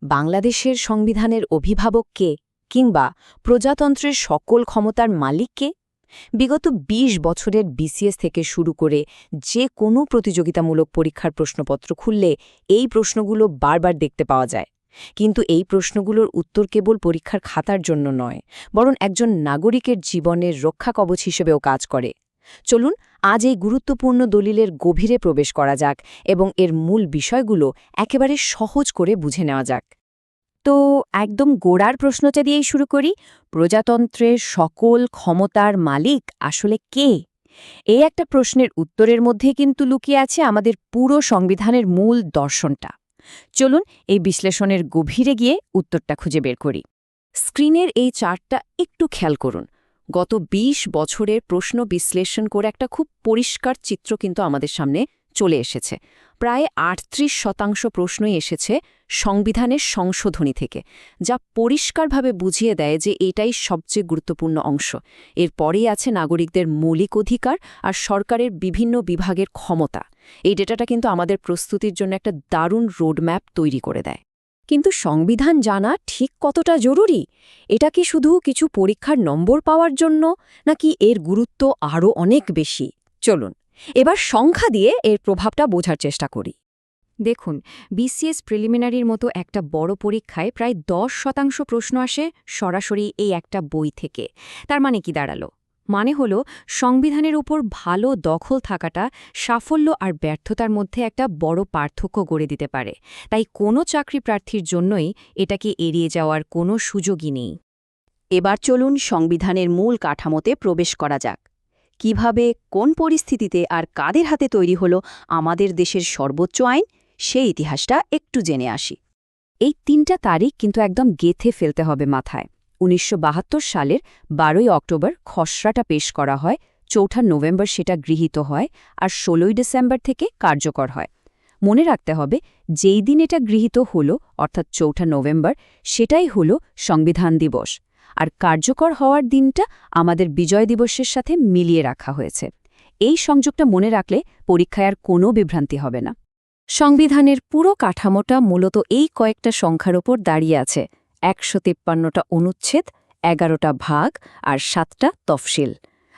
বাংলাদেশের সংবিধানের অভিভাবক কে, কিংবা প্রজাতন্ত্রের সকল ক্ষমতার মালিক কে? বিগত ২০ বছরের বিসিএস থেকে শুরু করে যে কোনো প্রতিযোগিতামূলক পরীক্ষার প্রশ্নপত্র খুললে এই প্রশ্নগুলো বারবার দেখতে পাওয়া যায়। কিন্তু এই প্রশ্নগুলোর উত্তর কেবল পরীক্ষার খাতার জন্য নয়, বরং একজন নাগরিকের জীবনের রক্ষাকবচ হিসেবেও কাজ করে। চলুন আজ এই গুরুত্বপূর্ণ দলিলের গভীরে প্রবেশ করা যাক এবং এর মূল বিষয়গুলো একেবারে সহজ করে বুঝে নেওয়া যাক। তো একদম গোড়ার প্রশ্নটা দিয়েই শুরু করি। প্রজাতন্ত্রের সকল ক্ষমতার মালিক আসলে কে? এই একটা প্রশ্নের উত্তরের মধ্যে কিন্তু লুকিয়ে আছে আমাদের পুরো সংবিধানের মূল দর্শনটা। চলুন এই বিশ্লেষণের গভীরে গিয়ে উত্তরটা খুঁজে বের করি। স্ক্রিনের এই চার্টটা একটু খেয়াল করুন। গত ২০ বছরের প্রশ্ন বিশ্লেষণ করে একটা খুব পরিষ্কার চিত্র কিন্তু আমাদের সামনে চলে এসেছে। প্রায় ৩৮% প্রশ্নই এসেছে সংবিধানের সংশোধনী থেকে, যা পরিষ্কারভাবে বুঝিয়ে দেয় যে এটাই সবচেয়ে গুরুত্বপূর্ণ অংশ। এরপরেই আছে নাগরিকদের মৌলিক অধিকার আর সরকারের বিভিন্ন বিভাগের ক্ষমতা। এই ডেটাটা কিন্তু আমাদের প্রস্তুতির জন্য একটা দারুণ রোডম্যাপ তৈরি করে দেয়। কিন্তু সংবিধান জানা ঠিক কতটা জরুরি? এটা কি শুধু কিছু পরীক্ষার নম্বর পাওয়ার জন্য, নাকি এর গুরুত্ব আরও অনেক বেশি? চলুন এবার সংখ্যা দিয়ে এর প্রভাবটা বোঝার চেষ্টা করি। দেখুন, বিসিএস প্রিলিমিনারির মতো একটা বড় পরীক্ষায় প্রায় ১০% প্রশ্ন আসে সরাসরি এই একটা বই থেকে। তার মানে কি দাঁড়ালো? মানে হলো সংবিধানের উপর ভালো দখল থাকাটা সাফল্য আর ব্যর্থতার মধ্যে একটা বড় পার্থক্য গড়ে দিতে পারে। তাই কোনো চাকরি প্রার্থীর জন্যই এটাকে এড়িয়ে যাওয়ার কোনো সুযোগই নেই। এবার চলুন সংবিধানের মূল কাঠামোতে প্রবেশ করা যাক। কিভাবে, কোন পরিস্থিতিতে আর কাদের হাতে তৈরি হলো আমাদের দেশের সর্বোচ্চ আইন, সেই ইতিহাসটা একটু জেনে আসি। এই ৩টা তারিখ কিন্তু একদম গেঁথে ফেলতে হবে মাথায়। ১৯৭২ সালের ১২ই অক্টোবর খসড়াটা পেশ করা হয়, ৪ঠা নভেম্বর সেটা গৃহীত হয়, আর ১৬ই ডিসেম্বর থেকে কার্যকর হয়। মনে রাখতে হবে, যেই দিন এটা গৃহীত হলো অর্থাৎ ৪ঠা নভেম্বর, সেটাই হলো সংবিধান দিবস। আর কার্যকর হওয়ার দিনটা আমাদের বিজয় দিবসের সাথে মিলিয়ে রাখা হয়েছে। এই সংযোগটা মনে রাখলে পরীক্ষায় আর কোনো বিভ্রান্তি হবে না। সংবিধানের পুরো কাঠামোটা মূলত এই কয়েকটা সংখ্যার ওপর দাঁড়িয়ে আছে: ১৫৩টা অনুচ্ছেদ, ১১টা ভাগ আর ৭টা তফসিল।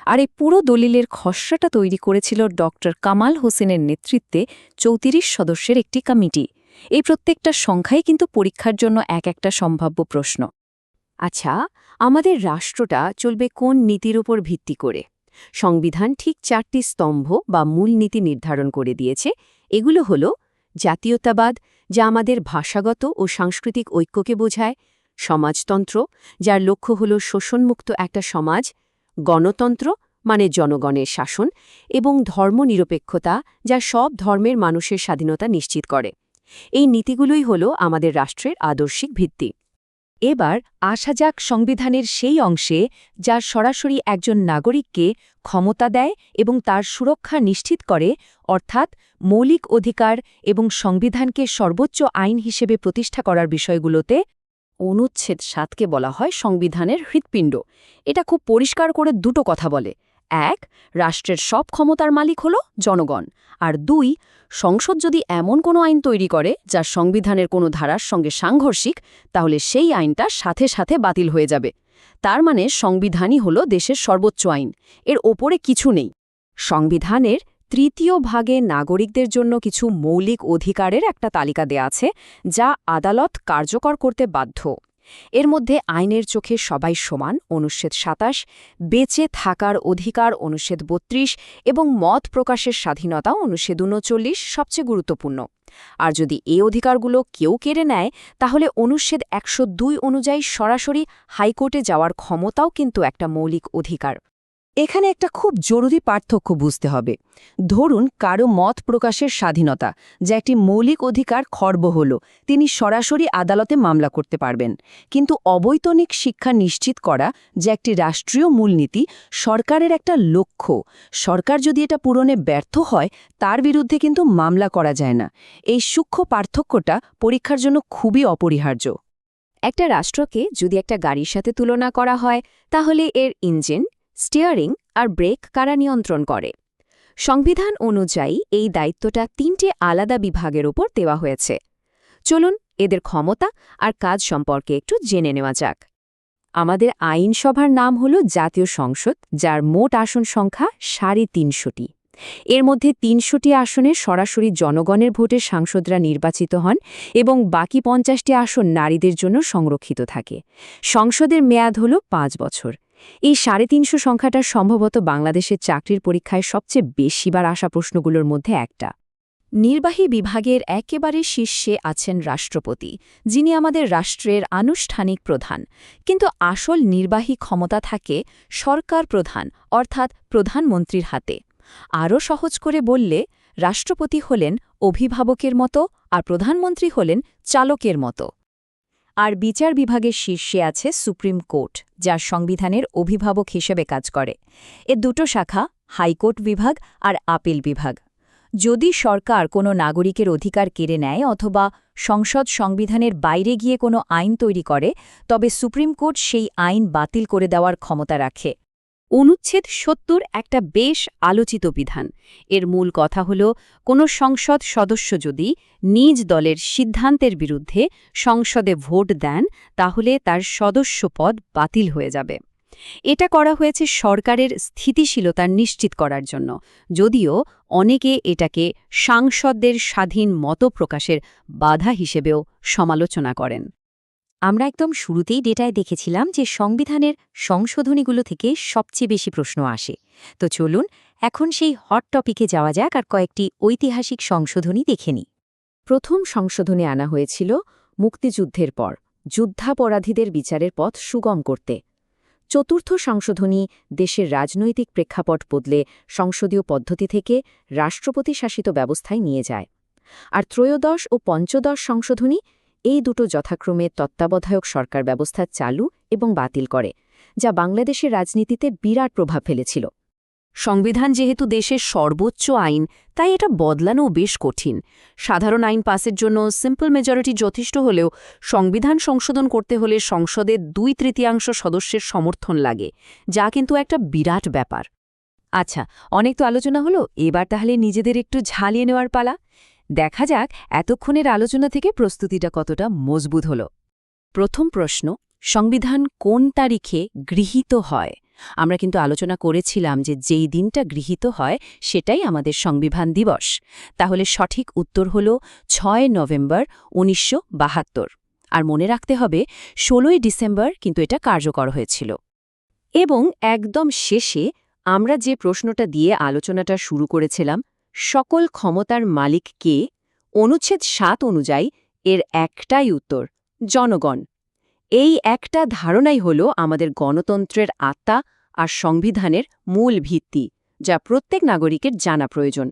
আর এই পুরো দলিলের খসড়াটা তৈরি করেছিল ড. কামাল হোসেনের নেতৃত্বে ৩৪ সদস্যের একটি কমিটি। এই প্রত্যেকটা সংখ্যাই কিন্তু পরীক্ষার জন্য এক একটা সম্ভাব্য প্রশ্ন। আচ্ছা, আমাদের রাষ্ট্রটা চলবে কোন নীতির উপর ভিত্তি করে? সংবিধান ঠিক ৪টি স্তম্ভ বা মূল নীতি নির্ধারণ করে দিয়েছে। এগুলো হল জাতীয়তাবাদ, যা আমাদের ভাষাগত ও সাংস্কৃতিক ঐক্যকে বোঝায়; সমাজতন্ত্র, যার লক্ষ্য হল শোষণমুক্ত একটা সমাজ; গণতন্ত্র, মানে জনগণের শাসন; এবং ধর্মনিরপেক্ষতা, যা সব ধর্মের মানুষের স্বাধীনতা নিশ্চিত করে। এই নীতিগুলোই হল আমাদের রাষ্ট্রের আদর্শিক ভিত্তি। এবার আসা যাক সংবিধানের সেই অংশে যা সরাসরি একজন নাগরিককে ক্ষমতা দেয় এবং তার সুরক্ষা নিশ্চিত করে, অর্থাৎ মৌলিক অধিকার এবং সংবিধানকে সর্বোচ্চ আইন হিসেবে প্রতিষ্ঠা করার বিষয়গুলোতে। অনুচ্ছেদ ৭কে বলা হয় সংবিধানের হৃৎপিণ্ড। এটা খুব পরিষ্কার করে দুটো কথা বলে: ১, রাষ্ট্রের সব ক্ষমতার মালিক হল জনগণ; আর ২, সংসদ যদি এমন কোনো আইন তৈরি করে যা সংবিধানের কোনো ধারার সঙ্গে সাংঘর্ষিক, তাহলে সেই আইনটা সাথে সাথে বাতিল হয়ে যাবে। তার মানে সংবিধানই হল দেশের সর্বোচ্চ আইন, এর ওপরে কিছু নেই। সংবিধানের ৩য় ভাগে নাগরিকদের জন্য কিছু মৌলিক অধিকারের একটা তালিকা দেয়া আছে, যা আদালত কার্যকর করতে বাধ্য। এর মধ্যে আইনের চোখে সবাই সমান, অনুচ্ছেদ ২৭; বেঁচে থাকার অধিকার, অনুচ্ছেদ ৩২; এবং মত প্রকাশের স্বাধীনতা, অনুচ্ছেদ ৩৯, সবচেয়ে গুরুত্বপূর্ণ। আর যদি এই অধিকারগুলো কেউ কেড়ে নেয়, তাহলে অনুচ্ছেদ ১০২ অনুযায়ী সরাসরি হাইকোর্টে যাওয়ার ক্ষমতাও কিন্তু একটা মৌলিক অধিকার। এখানে একটা খুব জরুরি পার্থক্য বুঝতে হবে। ধরুন কারো মত প্রকাশের স্বাধীনতা, যা একটি মৌলিক অধিকার, খর্ব হল, তিনি সরাসরি আদালতে মামলা করতে পারবেন। কিন্তু অবৈতনিক শিক্ষা নিশ্চিত করা, যে একটি রাষ্ট্রীয় মূলনীতি, সরকারের একটা লক্ষ্য, সরকার যদি এটা পূরণে ব্যর্থ হয়, তার বিরুদ্ধে কিন্তু মামলা করা যায় না। এই সূক্ষ্ম পার্থক্যটা পরীক্ষার জন্য খুবই অপরিহার্য। একটা রাষ্ট্রকে যদি একটা গাড়ির সাথে তুলনা করা হয়, তাহলে এর ইঞ্জিন, স্টিয়ারিং আর ব্রেক কারা নিয়ন্ত্রণ করে? সংবিধান অনুযায়ী এই দায়িত্বটা ৩টে আলাদা বিভাগের উপর দেওয়া হয়েছে। চলুন এদের ক্ষমতা আর কাজ সম্পর্কে একটু জেনে নেওয়া যাক। আমাদের আইনসভার নাম হল জাতীয় সংসদ, যার মোট আসন সংখ্যা ৩৫০টি। এর মধ্যে ৩০০টি আসনে সরাসরি জনগণের ভোটে সাংসদরা নির্বাচিত হন এবং বাকি ৫০টি আসন নারীদের জন্য সংরক্ষিত থাকে। সংসদের মেয়াদ হল ৫ বছর। এই ৩৫০ সংখ্যাটা সম্ভবত বাংলাদেশের চাকরির পরীক্ষায় সবচেয়ে বেশিবার আসা প্রশ্নগুলোর মধ্যে একটা। নির্বাহী বিভাগের একেবারে শীর্ষে আছেন রাষ্ট্রপতি, যিনি আমাদের রাষ্ট্রের আনুষ্ঠানিক প্রধান। কিন্তু আসল নির্বাহী ক্ষমতা থাকে সরকার প্রধান অর্থাৎ প্রধানমন্ত্রীর হাতে। আরও সহজ করে বললে, রাষ্ট্রপতি হলেন অভিভাবকের মতো আর প্রধানমন্ত্রী হলেন চালকের মতো। আর বিচার বিভাগের শীর্ষে আছে সুপ্রিম কোর্ট, যা সংবিধানের অভিভাবক হিসেবে কাজ করে। এর দুটো শাখা, হাইকোর্ট বিভাগ আর আপিল বিভাগ। যদি সরকার কোনো নাগরিকের অধিকার কেড়ে নেয় অথবা সংসদ সংবিধানের বাইরে গিয়ে কোনো আইন তৈরি করে, তবে সুপ্রিম কোর্ট সেই আইন বাতিল করে দেওয়ার ক্ষমতা রাখে। অনুচ্ছেদ ৭০ একটা বেশ আলোচিত বিধান। এর মূল কথা হল, কোনো সংসদ সদস্য যদি নিজ দলের সিদ্ধান্তের বিরুদ্ধে সংসদে ভোট দেন, তাহলে তার সদস্যপদ বাতিল হয়ে যাবে। এটা করা হয়েছে সরকারের স্থিতিশীলতা নিশ্চিত করার জন্য, যদিও অনেকে এটাকে সাংসদদের স্বাধীন মত প্রকাশের বাধা হিসেবেও সমালোচনা করেন। আমরা একদম শুরুতেই ডেটায় দেখেছিলাম যে সংবিধানের সংশোধনীগুলো থেকে সবচেয়ে বেশি প্রশ্ন আসে। তো চলুন এখন সেই হট টপিকে যাওয়া যাক আর কয়েকটি ঐতিহাসিক সংশোধনী দেখে নিই। প্রথম সংশোধনে আনা হয়েছিল মুক্তিযুদ্ধের পর যুদ্ধাপরাধীদের বিচারের পথ সুগম করতে। চতুর্থ সংশোধনী দেশের রাজনৈতিক প্রেক্ষাপট বদলে সংসদীয় পদ্ধতি থেকে রাষ্ট্রপতি শাসিত ব্যবস্থায় নিয়ে যায়। আর ত্রয়োদশ ও পঞ্চদশ সংশোধনী এই দুটো যথাক্রমে তত্ত্বাবধায়ক সরকার ব্যবস্থা চালু এবং বাতিল করে, যা বাংলাদেশের রাজনীতিতে বিরাট প্রভাব ফেলেছিল। সংবিধান যেহেতু দেশের সর্বোচ্চ আইন, তাই এটা বদলানোও বেশ কঠিন। সাধারণ আইন পাসের জন্য সিম্পল মেজরিটি যথেষ্ট হলেও সংবিধান সংশোধন করতে হলে সংসদের ২/৩ সদস্যের সমর্থন লাগে, যা কিন্তু একটা বিরাট ব্যাপার। আচ্ছা, অনেক তো আলোচনা হলো, এবার তাহলে নিজেদের একটু ঝালিয়ে নেওয়ার পালা। দেখা যাক এতক্ষণের আলোচনা থেকে প্রস্তুতিটা কতটা মজবুত হল। প্রথম প্রশ্ন, সংবিধান কোন তারিখে গৃহীত হয়? আমরা কিন্তু আলোচনা করেছিলাম যে যেই দিনটা গৃহীত হয় সেটাই আমাদের সংবিধান দিবস। তাহলে সঠিক উত্তর হল ৬ নভেম্বর ১৯৭২। আর মনে রাখতে হবে ১৬ই ডিসেম্বর কিন্তু এটা কার্যকর হয়েছিল। এবং একদম শেষে আমরা যে প্রশ্নটা দিয়ে আলোচনাটা শুরু করেছিলাম, সকল ক্ষমতার মালিক কে, অনুচ্ছেদ ৭ অনুযায়ী এর একটাই উত্তর, জনগণ। এই একটা ধারণাই হল আমাদের গণতন্ত্রের আত্মা আর সংবিধানের মূল ভিত্তি, যা প্রত্যেক নাগরিকের জানা প্রয়োজন।